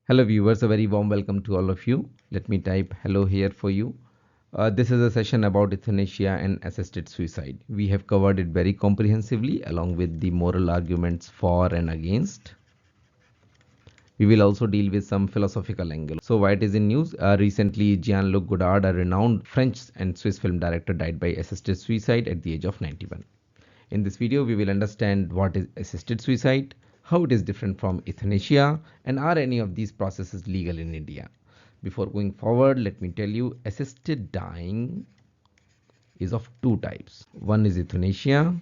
Hello viewers, a very warm welcome to all of you. Let me type hello here for you. This is a session about euthanasia and assisted suicide. We have covered it very comprehensively along with the moral arguments for and against. We will also deal with some philosophical angle. So why it is in news? Recently Jean-Luc Godard, a renowned French and Swiss film director, died by assisted suicide at the age of 91. In this video, we will understand what is assisted suicide, how it is different from euthanasia, and are any of these processes legal in India. Before going forward, let me tell you assisted dying is of two types. One is euthanasia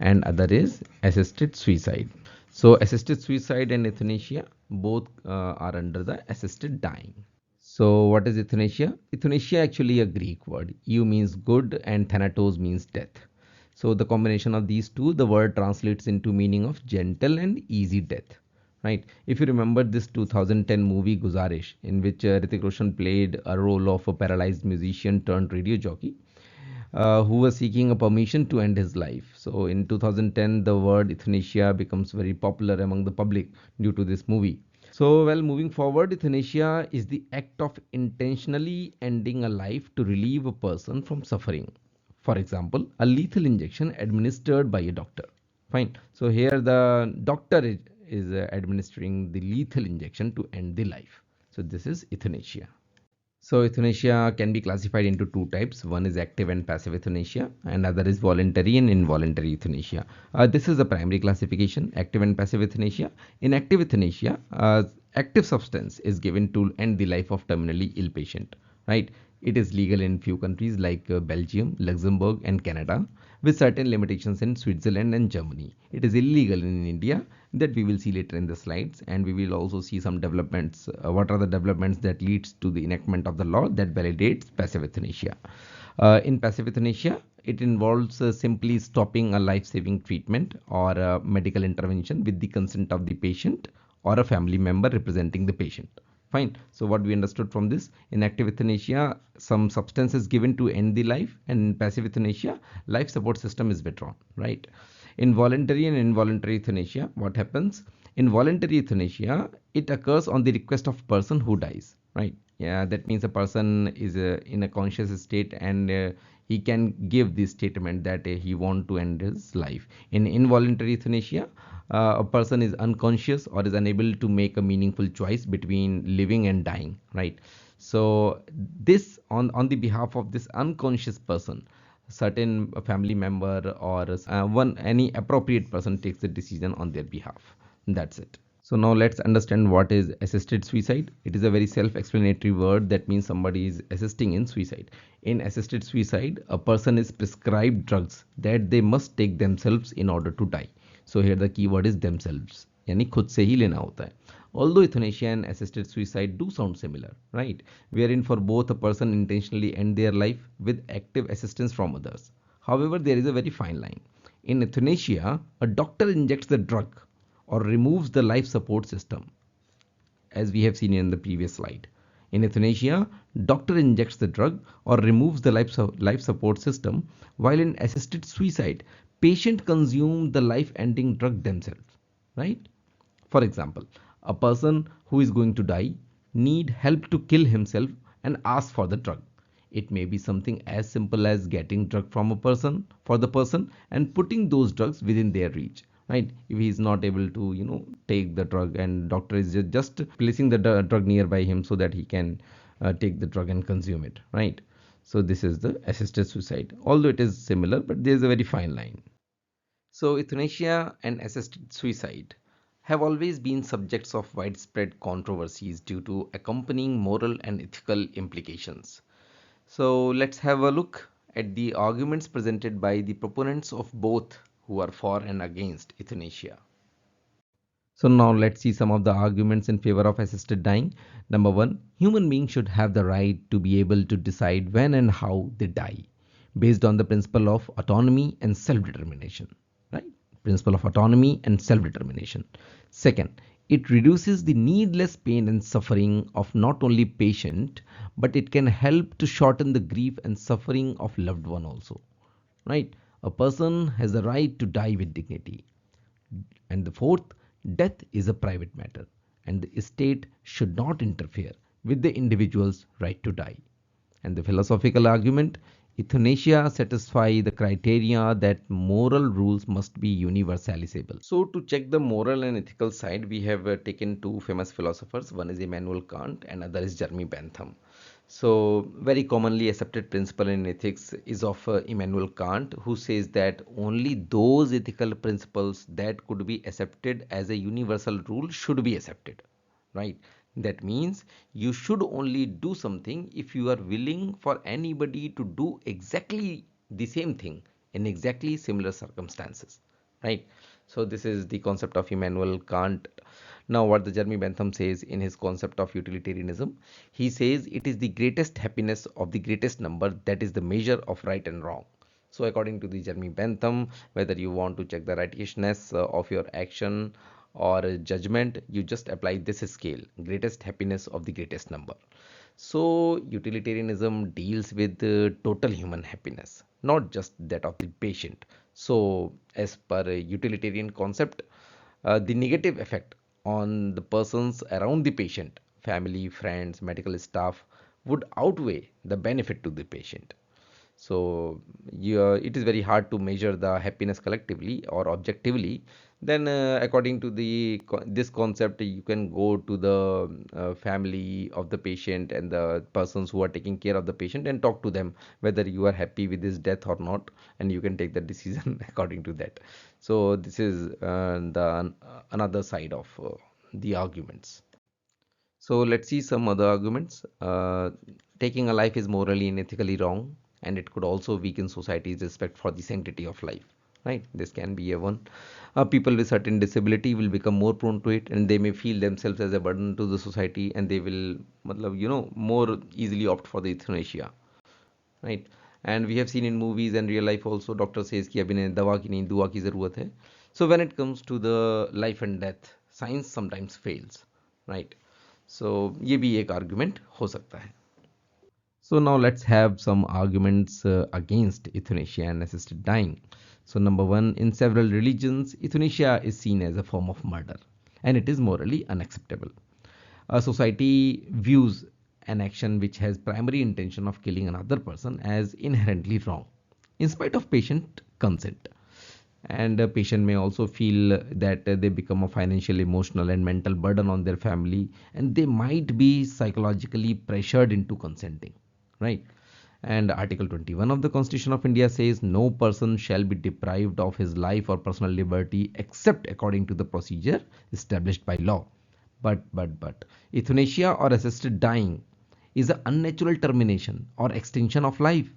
and other is assisted suicide. So assisted suicide and euthanasia both are under the assisted dying. So what is euthanasia? Euthanasia actually a Greek word. Eu means good and thanatos means death. So the combination of these two, the word translates into meaning of gentle and easy death. Right. If you remember this 2010 movie Guzarish, in which Hrithik Roshan played a role of a paralyzed musician turned radio jockey, who was seeking a permission to end his life. So in 2010, the word euthanasia becomes very popular among the public due to this movie. So, well, moving forward, euthanasia is the act of intentionally ending a life to relieve a person from suffering. For example, a lethal injection administered by a doctor. Fine. So, here the doctor is administering the lethal injection to end the life. So, this is euthanasia. So euthanasia can be classified into two types. One is active and passive euthanasia and other is voluntary and involuntary euthanasia. This is the primary classification, active and passive euthanasia. In active euthanasia, active substance is given to end the life of terminally ill patient, right? It is legal in few countries like Belgium, Luxembourg and Canada, with certain limitations in Switzerland and Germany. It is illegal in India, that we will see later in the slides, and we will also see some developments. What are the developments that leads to the enactment of the law that validates passive euthanasia? In passive euthanasia, it involves simply stopping a life-saving treatment or a medical intervention with the consent of the patient or a family member representing the patient. Fine. So what we understood from this, in active euthanasia, some substance is given to end the life, and in passive euthanasia, life support system is withdrawn, right? In voluntary and involuntary euthanasia, what happens? In voluntary euthanasia, it occurs on the request of person who dies, right? Yeah, that means a person is in a conscious state and he can give this statement that he want to end his life. In involuntary euthanasia, a person is unconscious or is unable to make a meaningful choice between living and dying, right? So this on the behalf of this unconscious person, certain family member or any appropriate person takes the decision on their behalf. That's it. So now let's understand what is assisted suicide. It is a very self-explanatory word that means somebody is assisting in suicide. In assisted suicide, a person is prescribed drugs that they must take themselves in order to die. So here the keyword is themselves, यानी खुद से ही लेना होता है. Although euthanasia and assisted suicide do sound similar, right? Wherein for both a person intentionally end their life with active assistance from others. However, there is a very fine line. In euthanasia, a doctor injects the drug or removes the life support system, as we have seen in the previous slide. In euthanasia, doctor injects the drug or removes the life support system, while in assisted suicide, patient consume the life-ending drug themselves, right? For example, a person who is going to die need help to kill himself and ask for the drug. It may be something as simple as getting drug from a person for the person and putting those drugs within their reach, right? If he is not able to take the drug and doctor is just placing the drug nearby him so that he can take the drug and consume it, right? So this is the assisted suicide, although it is similar, but there is a very fine line. So euthanasia and assisted suicide have always been subjects of widespread controversies due to accompanying moral and ethical implications. So let's have a look at the arguments presented by the proponents of both, who are for and against euthanasia. So now let's see some of the arguments in favor of assisted dying. Number one, human beings should have the right to be able to decide when and how they die, based on the principle of autonomy and self-determination, right? Principle of autonomy and self-determination. Second, it reduces the needless pain and suffering of not only patient, but it can help to shorten the grief and suffering of loved one also, right? A person has the right to die with dignity. And the fourth, death is a private matter and the state should not interfere with the individual's right to die. And the philosophical argument, euthanasia satisfies the criteria that moral rules must be universalizable. So to check the moral and ethical side, we have taken two famous philosophers. One is Emmanuel Kant and other is Jeremy Bentham. So very commonly accepted principle in ethics is of Immanuel Kant, who says that only those ethical principles that could be accepted as a universal rule should be accepted, right? That means you should only do something if you are willing for anybody to do exactly the same thing in exactly similar circumstances, right? So this is the concept of Immanuel Kant. Now what the Jeremy Bentham says in his concept of utilitarianism, he says it is the greatest happiness of the greatest number that is the measure of right and wrong. So according to the Jeremy Bentham, whether you want to check the righteousness of your action or judgment, you just apply this scale, greatest happiness of the greatest number. So utilitarianism deals with total human happiness, not just that of the patient. So as per a utilitarian concept, the negative effect on the persons around the patient, family, friends, medical staff, would outweigh the benefit to the patient. So it is very hard to measure the happiness collectively or objectively. Then according to this concept, you can go to the family of the patient and the persons who are taking care of the patient and talk to them whether you are happy with his death or not, and you can take the decision according to that. So this is the another side of the arguments. So let's see some other arguments. Taking a life is morally and ethically wrong, and it could also weaken society's respect for the sanctity of life. Right? This can be a one. People with certain disability will become more prone to it, and they may feel themselves as a burden to the society, and they will, more easily opt for the euthanasia. Right? And we have seen in movies and real life also, doctor says कि अभी नहीं दवा की नहीं दुआ की ज़रूरत है. So when it comes to the life and death, science sometimes fails, right? So ये भी एक argument हो सकता है. So now let's have some arguments against euthanasia and assisted dying. So number one, in several religions, euthanasia is seen as a form of murder, and it is morally unacceptable. A society views an action which has primary intention of killing another person as inherently wrong, in spite of patient consent. And a patient may also feel that they become a financial, emotional, and mental burden on their family, and they might be psychologically pressured into consenting, right? And Article 21 of the Constitution of India says no person shall be deprived of his life or personal liberty except according to the procedure established by law. But euthanasia or assisted dying is an unnatural termination or extinction of life,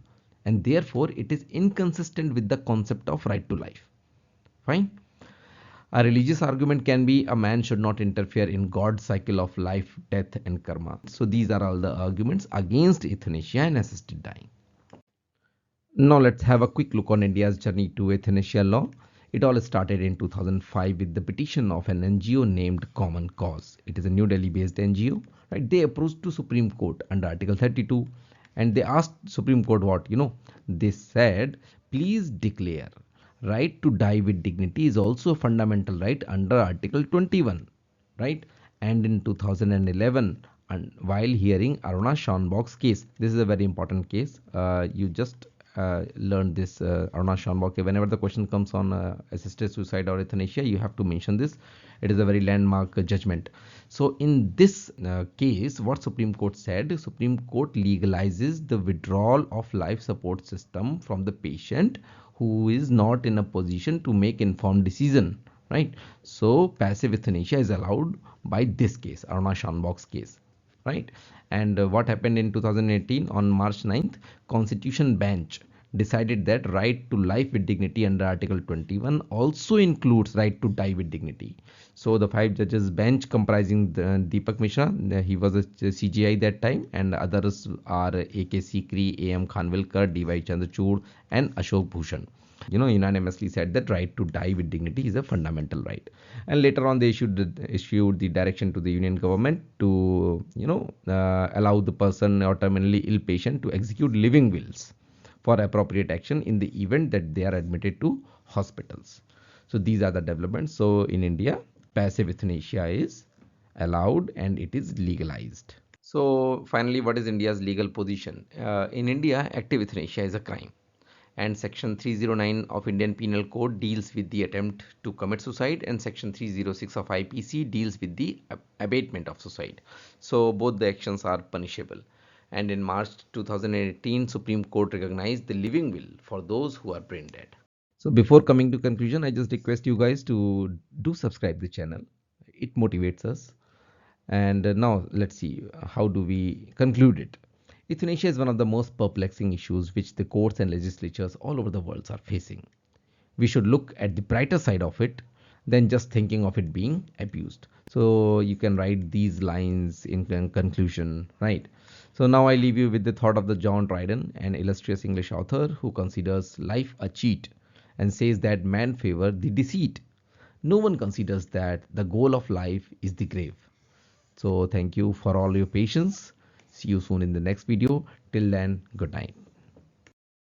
and therefore it is inconsistent with the concept of right to life. Fine. A religious argument can be a man should not interfere in God's cycle of life, death, and karma. So these are all the arguments against euthanasia and assisted dying. Now let's have a quick look on India's journey to euthanasia law. It all started in 2005 with the petition of an NGO named Common Cause. It is a New Delhi-based NGO. Right? They approached to Supreme Court under Article 32, and they asked Supreme Court what? They said, please declare right to die with dignity is also a fundamental right under Article 21, right? And in 2011, and while hearing Aruna Shaunbaug's case, this is a very important case. You just learned this, Aruna Shaunbaug. Whenever the question comes on assisted suicide or euthanasia, you have to mention this. It is a very landmark judgment. So in this case, what Supreme Court said, Supreme Court legalizes the withdrawal of life support system from the patient who is not in a position to make informed decision, right? So passive euthanasia is allowed by this case, Aruna Shaunbaug's case, right? And what happened in 2018 on March 9th, Constitution Bench decided that right to life with dignity under Article 21 also includes right to die with dignity. So the 5 judges bench comprising Deepak Mishra, he was a CGI that time, and others are A.K. Sikri, A.M. Khanvilkar, D.Y. Chandrachud, and Ashok Bhushan. Unanimously said that right to die with dignity is a fundamental right. And later on, they issued the direction to the union government to, allow the person or terminally ill patient to execute living wills for appropriate action in the event that they are admitted to hospitals. So these are the developments. So in India, passive euthanasia is allowed and it is legalized. So finally, what is India's legal position? In India, active euthanasia is a crime, and section 309 of Indian Penal Code deals with the attempt to commit suicide, and section 306 of IPC deals with the abatement of suicide. So both the actions are punishable. And in March 2018, Supreme Court recognized the living will for those who are brain dead. So before coming to conclusion, I just request you guys to do subscribe the channel. It motivates us. And now let's see, how do we conclude it? Euthanasia is one of the most perplexing issues which the courts and legislatures all over the world are facing. We should look at the brighter side of it than just thinking of it being abused. So you can write these lines in conclusion, right? So now I leave you with the thought of the John Dryden, an illustrious English author who considers life a cheat and says that man favor the deceit. No one considers that the goal of life is the grave. So thank you for all your patience. See you soon in the next video. Till then, good night.